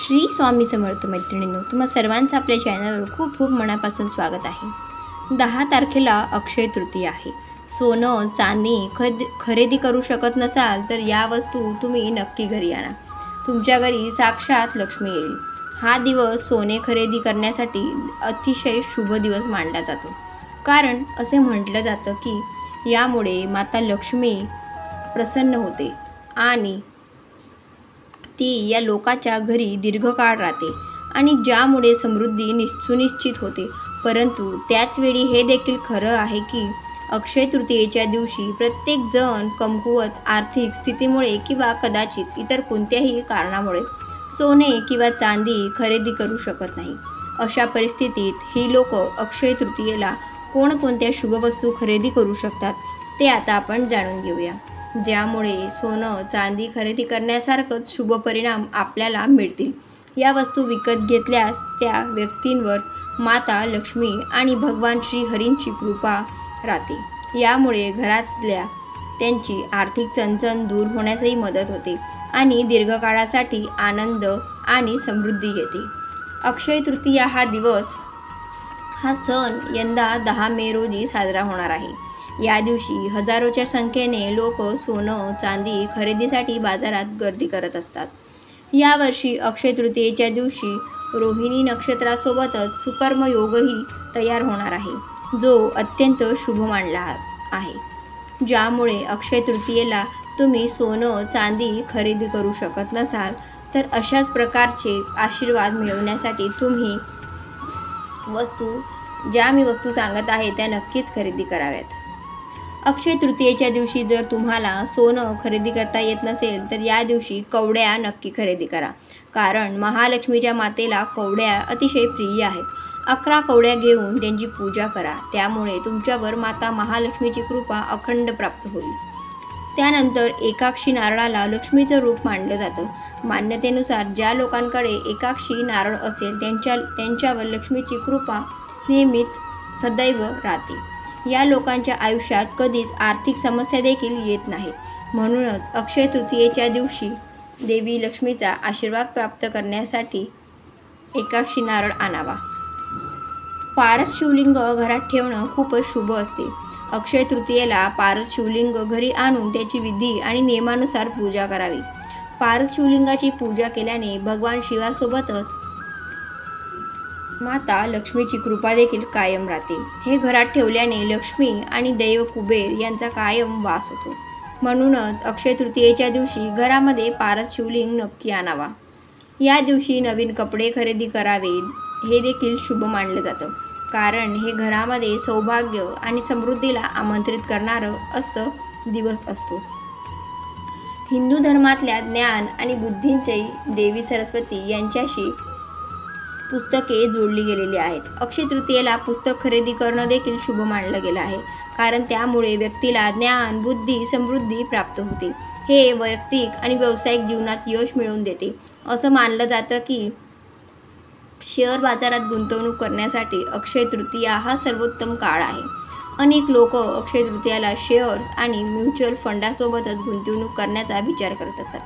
श्री स्वामी समर्थ मैत्रिणींनो, तुम्हा सर्वांचं आपल्या चॅनलवर खूप खूप मनापासून स्वागत आहे। 10 तारखेला अक्षय तृतीया आहे। सोनं चांदी खरेदी करू शकत नसाल तर या वस्तू तुम्ही नक्की घरी आणा। तुमच्या घरी साक्षात लक्ष्मी येईल। हा दिवस सोने खरेदी करण्यासाठी अतिशय शुभ दिवस मानला जातो, कारण असे म्हटलं जातं की यामुळे माता लक्ष्मी प्रसन्न होते आणि ती या लोकाच्या घरी दीर्घकाळ राहते आणि ज्यामुळे समृद्धी सुनिश्चित होते। परंतु त्याच वेळी हे देखील खरं आहे की अक्षय तृतीयेच्या दिवशी प्रत्येक जण कमकुवत आर्थिक स्थितीमुळे किंवा कदाचित इतर कोणत्याही कारणामुळे सोने किंवा चांदी खरेदी करू शकत नाही। अशा परिस्थितीत ही लोक अक्षय तृतीयेला कोणकोणत्या शुभ वस्तू खरेदी करू शकतात ते आता आपण जाणून घेऊया, ज्यामुळे सोनं चांदी खरेदी करण्यासारखंच शुभ परिणाम आपल्याला मिळतील। या वस्तू विकत घेतल्यास त्या व्यक्तींवर माता लक्ष्मी आणि भगवान श्री हरींची कृपा राहते। यामुळे घरातल्या त्यांची आर्थिक चणचण दूर होण्यासही मदत होते आणि दीर्घकाळासाठी आनंद आणि समृद्धी येते। अक्षय तृतीया हा सण यंदा 10 मे रोजी साजरा होणार आहे। या दिवशी हजारोच्या संख्येने लोक सोनं चांदी खरेदीसाठी बाजारात गर्दी करत असतात। यावर्षी अक्षय तृतीयेच्या दिवशी रोहिणी नक्षत्रासोबतच सुकर्म योगही तयार होणार आहे, जो अत्यंत शुभ मानला आहे। ज्यामुळे अक्षय तृतीयेला तुम्ही सोनं चांदी खरेदी करू शकत नसाल तर अशाच प्रकारचे आशीर्वाद मिळवण्यासाठी तुम्ही मी वस्तू सांगत आहे त्या नक्कीच खरेदी कराव्यात। अक्षय तृतीयेच्या दिवशी जर तुम्हाला सोनं खरेदी करता येत नसेल तर या दिवशी कवड्या नक्की खरेदी करा, कारण महालक्ष्मीच्या मातेला कवड्या अतिशय प्रिय आहेत। 11 कवड्या घेऊन त्यांची पूजा करा, त्यामुळे तुमच्यावर माता महालक्ष्मीची कृपा अखंड प्राप्त होईल। त्यानंतर एकाक्षी नारळाला लक्ष्मीचं रूप मानलं जातं। मान्यतेनुसार ज्या लोकांकडे एकाक्षी नारळ असेल त्यांच्यावर लक्ष्मीची कृपा नेहमीच सदैव राहते। या लोकांच्या आयुष्यात कधीच आर्थिक समस्या देखील येत नाहीत। म्हणूनच अक्षय तृतीयेच्या दिवशी देवी लक्ष्मीचा आशीर्वाद प्राप्त करण्यासाठी एकाक्षी नारळ आणावा। पारद शिवलिंग घरात ठेवणं खूपच शुभ असते। अक्षय तृतीयेला पारद शिवलिंग घरी आणून त्याची विधी आणि नियमानुसार पूजा करावी। पारद शिवलिंगाची पूजा केल्याने भगवान शिवासोबतच माता लक्ष्मीची कृपा देखील कायम राहते। हे घरात ठेवल्याने लक्ष्मी आणि दैव कुबेर यांचा कायम वास होतो। म्हणूनच अक्षय तृतीयेच्या दिवशी घरामध्ये पारद शिवलिंग नक्की आणावा। या दिवशी नवीन कपडे खरेदी करावे हे देखील शुभ मानलं जातं, कारण हे घरामध्ये सौभाग्य आणि समृद्धीला आमंत्रित करणारं दिवस असतो। हिंदू धर्मातल्या ज्ञान आणि बुद्धींची देवी सरस्वती यांच्याशी पुस्तके जोडली गेलेली आहेत। अक्षय तृतीयेला पुस्तक खरेदी करणं देखील शुभ मानलं गेलं आहे, कारण त्यामुळे व्यक्तीला ज्ञान बुद्धी समृद्धी प्राप्त होते। हे वैयक्तिक आणि व्यावसायिक जीवनात यश मिळवून देते। असं मानलं जातं की शेअर बाजारात गुंतवणूक करण्यासाठी अक्षय तृतीया हा सर्वोत्तम काळ आहे। अनेक लोक अक्षय तृतीयाला शेअर्स आणि म्युच्युअल फंडासोबतच गुंतवणूक करण्याचा विचार करत असतात,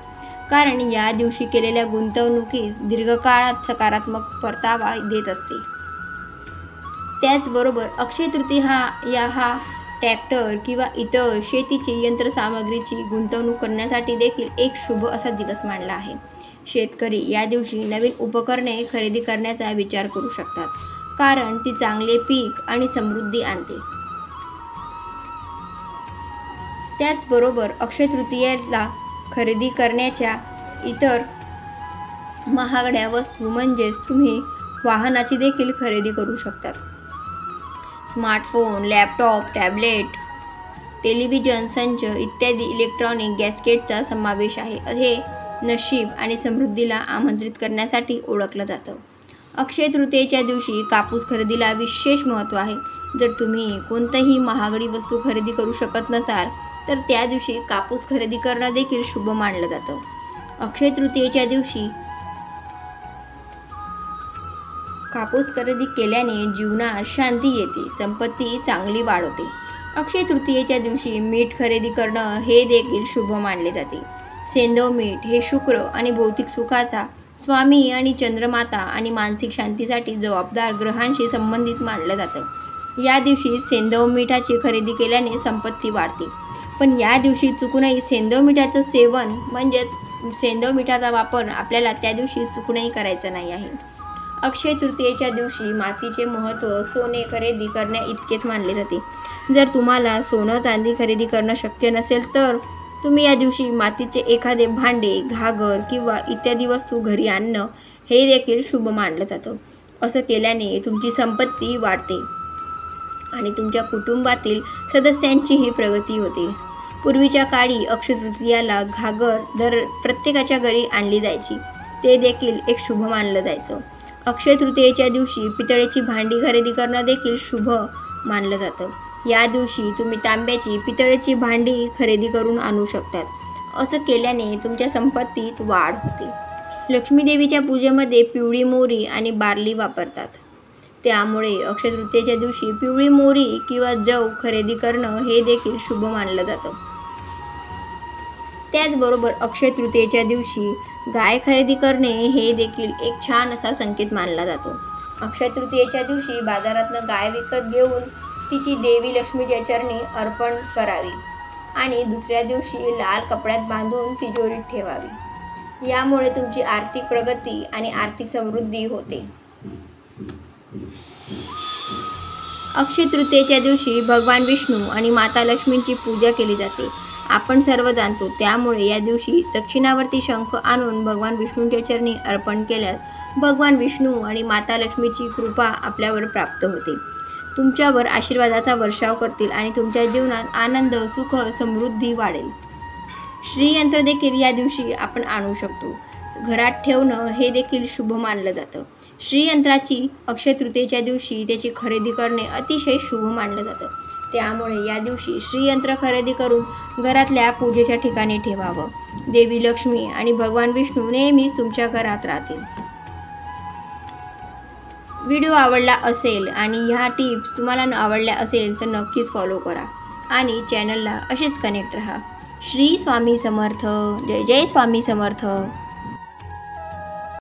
कारण या दिवशी केलेल्या गुंतवणुकीस दीर्घकाळात सकारात्मक परतावा देत असते। त्याचबरोबर अक्षय तृतीया हा ट्रॅक्टर किंवा इतर शेतीची यंत्रसामग्रीची गुंतवणूक करण्यासाठी देखील एक शुभ असा दिवस मानला आहे। शेतकरी या दिवशी नवीन उपकरणे खरेदी करण्याचा विचार करू शकतात, कारण ती चांगले पीक आणि समृद्धी आणते। त्याचबरोबर अक्षय तृतीयेला खरेदी करण्याच्या इतर महागड्या वस्तू म्हणजेच तुम्ही वाहनाची देखील खरेदी करू शकतात। स्मार्टफोन, लॅपटॉप, टॅबलेट, टेलिव्हिजन संच इत्यादी इलेक्ट्रॉनिक गॅजेट्सचा समावेश आहे। हे नशीब आणि समृद्धीला आमंत्रित करण्यासाठी ओळखलं जातं। अक्षय तृतीयेच्या दिवशी कापूस खरेदीला विशेष महत्त्व आहे। जर तुम्ही कोणतीही महागडी वस्तू खरेदी करू शकत नसाल तर त्या दिवशी कापूस खरेदी करणं देखील शुभ मानलं जातं। अक्षय तृतीयेच्या दिवशी कापूस खरेदी केल्याने जीवनात शांती येते, संपत्ती चांगली वाढते। अक्षय तृतीयेच्या दिवशी मीठ खरेदी करणं हे देखील शुभ मानले जाते। सेंधव मीठ हे शुक्र आणि भौतिक सुखाचा स्वामी आणि चंद्रमाता आणि मानसिक शांतीसाठी जबाबदार ग्रहांशी संबंधित मानलं जातं। या दिवशी सेंधव मिठाची खरेदी केल्याने संपत्ती वाढते। पण या दिवशी चुकूनही सेंधव मिठाचं सेवन म्हणजेच सेंधव मिठाचा वापर आपल्याला त्या दिवशी चुकूनही करायचा नाही आहे। अक्षय तृतीयेच्या दिवशी मातीचे महत्त्व सोने खरेदी करण्या इतकेच मानले जाते। जर तुम्हाला सोनं चांदी खरेदी करणं शक्य नसेल तर तुम्ही या दिवशी मातीचे एखादे भांडे, घागर किंवा इत्यादी वस्तू घरी आणणं हे देखील शुभ मानलं जातं। असं केल्याने तुमची संपत्ती वाढते आणि तुमच्या कुटुंबातील सदस्यांचीही प्रगती होते। पूर्वीच्या काळी अक्षय तृतीयाला घागर प्रत्येकाच्या घरी आणली जायची, ते देखील एक शुभ मानलं जायचं। अक्षय तृतीयेच्या दिवशी पितळेची भांडी खरेदी करणं देखील शुभ मानलं जातं। या दिवशी तुम्ही तांब्याची, पितळेची भांडी खरेदी करून आणू शकतात। असं केल्याने तुमच्या संपत्तीत वाढ होते। लक्ष्मी देवीच्या पूजेमध्ये पिवळी मोहरी आणि बार्ली वापरतात, त्यामुळे अक्षय तृतीयेच्या दिवशी पिवळी मोहरी किंवा जव खरेदी करणं हे देखील शुभ मानलं जातं। त्याचबरोबर अक्षय तृतीयेच्या दिवशी गाय खरेदी करणे हे देखील एक छान असा संकेत मानला जातो। अक्षय तृतीयेच्या दिवशी बाजारातनं गाय विकत घेऊन तिची देवी लक्ष्मीच्या चरणी अर्पण करावी आणि दुसऱ्या दिवशी लाल कपड्यात बांधून तिजोरीत ठेवावी। यामुळे तुमची आर्थिक प्रगती आणि आर्थिक समृद्धी होते। अक्षय तृतीयेच्या दिवशी भगवान विष्णू आणि माता लक्ष्मींची पूजा केली जाते, आपण सर्व जाणतो। त्यामुळे या दिवशी दक्षिणावर्ती शंख आणून भगवान विष्णूंच्या चरणी अर्पण केल्यास भगवान विष्णू आणि माता लक्ष्मीची कृपा आपल्यावर प्राप्त होते, तुमच्यावर आशीर्वादाचा वर्षाव करतील आणि तुमच्या जीवनात आनंद, सुख, समृद्धी वाढेल। श्रीयंत्र देखील या दिवशी आपण आणू शकतो, घरात ठेवणं हे देखील शुभ मानलं जातं। श्रीयंत्राची अक्षय तृतीयेच्या दिवशी त्याची खरेदी करणे अतिशय शुभ मानलं जातं, त्यामुळे या दिवशी श्रीयंत्र खरेदी करून घरातल्या पूजेच्या ठिकाणी ठेवावं। देवी लक्ष्मी आणि भगवान विष्णू नेहमीच तुमच्या घरात राहतील। व्हिडिओ आवडला असेल आणि ह्या टिप्स तुम्हाला आवडल्या असेल तर नक्कीच फॉलो करा आणि चॅनलला असेच कनेक्ट राहा। श्री स्वामी समर्थ। जय जय स्वामी समर्थ।